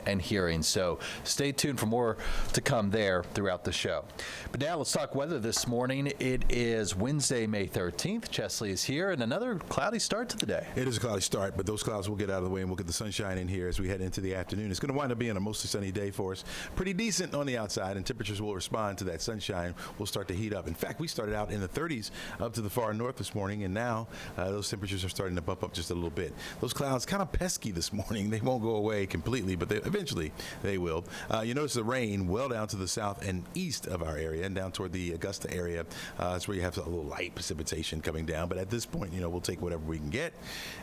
and hearing. So stay tuned for more to come there throughout the show. But now let's talk weather this morning. It is Wednesday, May 13th. Chesley is here, and another cloudy start to the day. It is a cloudy start, but those clouds will get out of the way, and we'll get the sunshine in here as we head into the afternoon. It's going to wind up being a mostly sunny day for us. Pretty decent on the outside, and temperatures will respond to that sunshine. We'll start to heat up. In fact, we started out in the 30s up to the far north this morning, and now those temperatures are starting to bump up just a little bit. Those clouds kind of pesky this morning. They won't go away completely, but eventually they will. You notice the rain well down to the south and east of our area and down toward the Augusta area. That's where you have a little light precipitation coming down. But at this point, we'll take whatever we can get.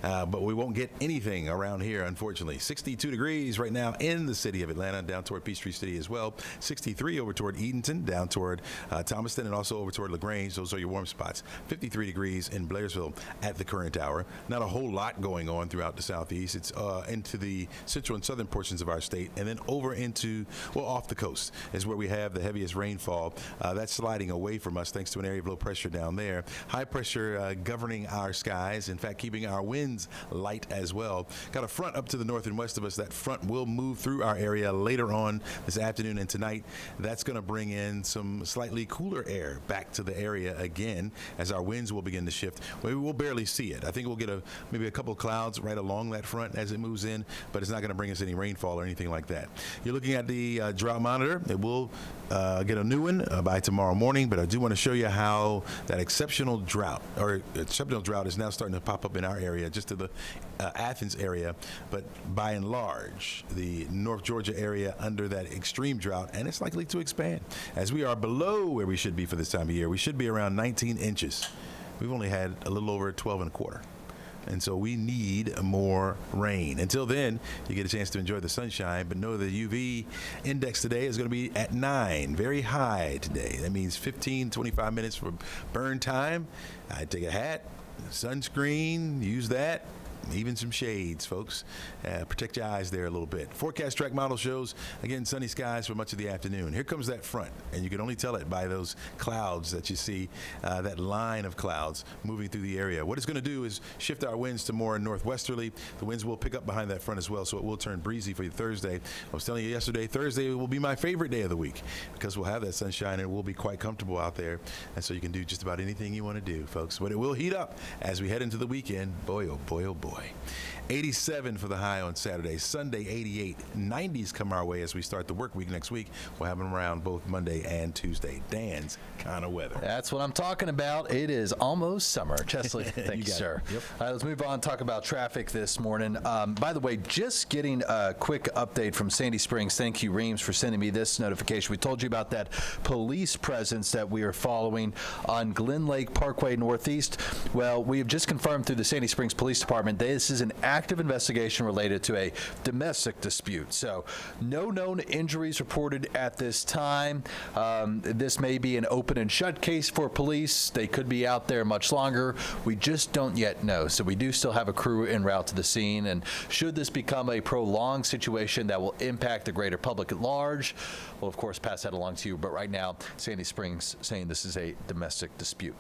But we won't get anything around here, unfortunately. 62 degrees right now in the city of Atlanta, down toward Peachtree City as well. 63 over toward Edenton, down toward Thomaston, and also over toward LaGrange. Those are your warm spots. 53 degrees in Blairsville at the current hour. Not a whole lot going on throughout the southeast. It's into the central and southern portions of our state, and then over into, off the coast is where we have the heaviest rainfall. That's sliding away from us thanks to an area of low pressure down there. High pressure governing our skies, in fact, keeping our winds light as well. Got a front up to the north and west of us. That front will move through our area later on this afternoon and tonight. That's going to bring in some slightly cooler air back to the area again as our winds will begin to shift. Maybe we'll barely see it. I think we'll get maybe a couple of clouds right along that front as it moves in, but it's not going to bring us any rainfall or anything like that. You're looking at the drought monitor. It will get a new one by tomorrow morning, but I do want to show you how that exceptional drought is now starting to pop up in our area, just to the Athens area, but by and large, the North Georgia area under that extreme drought, and it's likely to expand as we are below where we should be for this time of year. We should be around 19 inches. We've only had a little over 12 and a quarter. And so we need more rain. Until then, you get a chance to enjoy the sunshine, but know the UV index today is going to be at 9, very high today. That means 25 minutes for burn time. I'd take a hat, sunscreen, use that. Even some shades, folks. Protect your eyes there a little bit. Forecast track model shows, again, sunny skies for much of the afternoon. Here comes that front, and you can only tell it by those clouds that you see, that line of clouds moving through the area. What it's going to do is shift our winds to more northwesterly. The winds will pick up behind that front as well, so it will turn breezy for you Thursday. I was telling you yesterday, Thursday will be my favorite day of the week because we'll have that sunshine and we'll be quite comfortable out there, and so you can do just about anything you want to do, folks. But it will heat up as we head into the weekend. Boy, oh boy, oh boy. 87 for the high on Saturday. Sunday, 88. 90s come our way as we start the work week next week. We'll have them around both Monday and Tuesday. Dan's kind of weather. That's what I'm talking about. It is almost summer. Chesley, thank you, sir. Yep. Let's move on and talk about traffic this morning. By the way, just getting a quick update from Sandy Springs. Thank you, Reams, for sending me this notification. We told you about that police presence that we are following on Glen Lake Parkway Northeast. Well, we have just confirmed through the Sandy Springs Police Department this is an active investigation related to a domestic dispute. So no known injuries reported at this time. This may be an open and shut case for police. They could be out there much longer. We just don't yet know. So we do still have a crew en route to the scene. And should this become a prolonged situation that will impact the greater public at large, we'll of course pass that along to you. But right now, Sandy Springs saying this is a domestic dispute.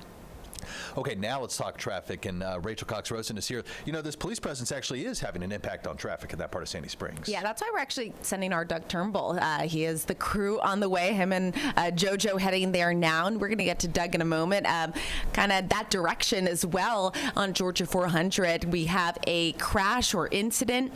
Okay, now let's talk traffic, and Rachel Cox-Rosen is here. This police presence actually is having an impact on traffic in that part of Sandy Springs. Yeah, that's why we're actually sending our Doug Turnbull. He is the crew on the way, him and JoJo heading there now, and we're going to get to Doug in a moment. Kind of that direction as well on Georgia 400. We have a crash or incident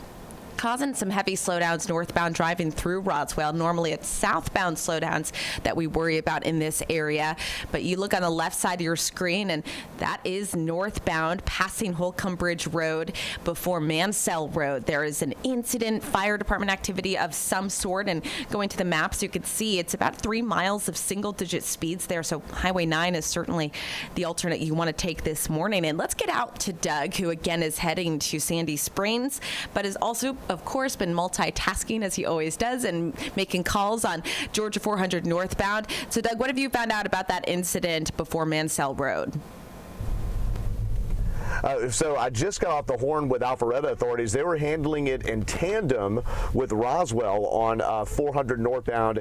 causing some heavy slowdowns northbound driving through Roswell. Normally it's southbound slowdowns that we worry about in this area, but you look on the left side of your screen and that is northbound passing Holcomb Bridge Road before Mansell Road. There is an incident, fire department activity of some sort, and going to the maps you can see it's about 3 miles of single digit speeds there, so Highway 9 is certainly the alternate you want to take this morning. And let's get out to Doug, who again is heading to Sandy Springs, but is also of course, been multitasking as he always does and making calls on Georgia 400 northbound. So, Doug, what have you found out about that incident before Mansell Road? So I just got off the horn with Alpharetta authorities. They were handling it in tandem with Roswell on 400 northbound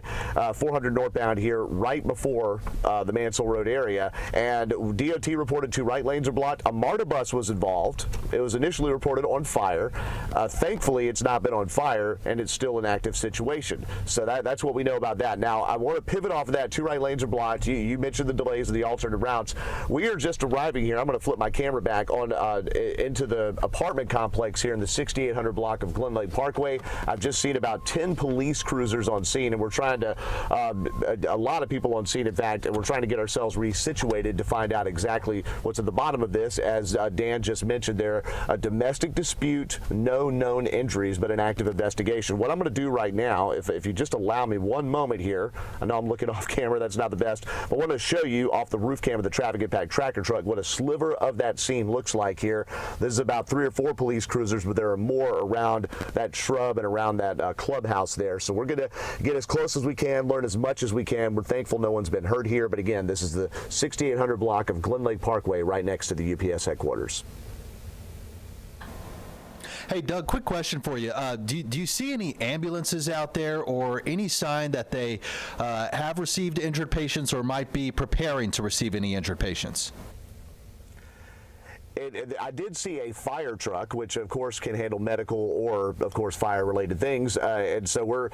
here, right before the Mansell Road area. And DOT reported 2 right lanes are blocked. A MARTA bus was involved. It was initially reported on fire. Thankfully, it's not been on fire, and it's still an active situation. So that's what we know about that. Now, I want to pivot off of that. 2 right lanes are blocked. You mentioned the delays of the alternative routes. We are just arriving here. I'm going to flip my camera back on into the apartment complex here in the 6800 block of Glen Lake Parkway. I've just seen about 10 police cruisers on scene, and we're trying to, a lot of people on scene, in fact, and we're trying to get ourselves resituated to find out exactly what's at the bottom of this. As Dan just mentioned there, a domestic dispute, no known injuries, but an active investigation. What I'm going to do right now, if you just allow me one moment here, I know I'm looking off camera, that's not the best, but I want to show you off the roof cam of the traffic impact tracker truck what a sliver of that scene looks like here. This is about 3 or 4 police cruisers, but there are more around that shrub and around that clubhouse there. So we're going to get as close as we can, learn as much as we can. We're thankful no one's been hurt here, but again, this is the 6800 block of Glen Lake Parkway right next to the UPS headquarters. Hey, Doug, quick question for you. Do you see any ambulances out there or any sign that they have received injured patients or might be preparing to receive any injured patients? I did see a fire truck, which of course can handle medical or of course fire-related things, and so we're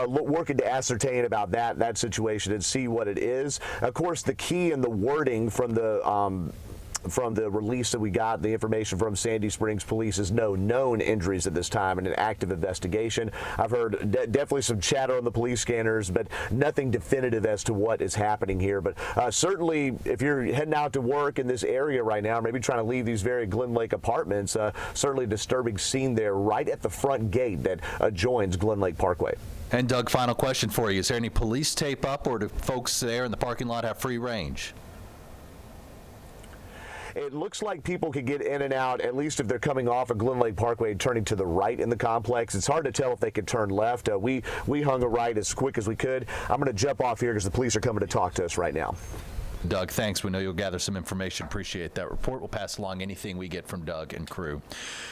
working to ascertain about that situation and see what it is. Of course, the key and the wording from the release that we got, the information from Sandy Springs Police, is no known injuries at this time and an active investigation. I've heard definitely some chatter on the police scanners, but nothing definitive as to what is happening here. But certainly, if you're heading out to work in this area right now, maybe trying to leave these very Glen Lake apartments, certainly a disturbing scene there right at the front gate that adjoins Glen Lake Parkway. And Doug, final question for you. Is there any police tape up, or do folks there in the parking lot have free range? It looks like people could get in and out, at least if they're coming off of Glen Lake Parkway and turning to the right in the complex. It's hard to tell if they could turn left. We hung a right as quick as we could. I'm going to jump off here because the police are coming to talk to us right now. Doug, thanks. We know you'll gather some information. Appreciate that report. We'll pass along anything we get from Doug and crew.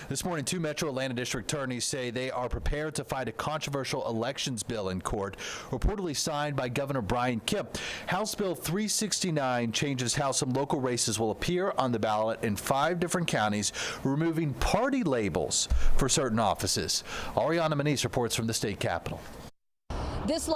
This morning, 2 Metro Atlanta District attorneys say they are prepared to fight a controversial elections bill in court, reportedly signed by Governor Brian Kemp. House Bill 369 changes how some local races will appear on the ballot in 5 different counties, removing party labels for certain offices. Ariana Manise reports from the state capitol. This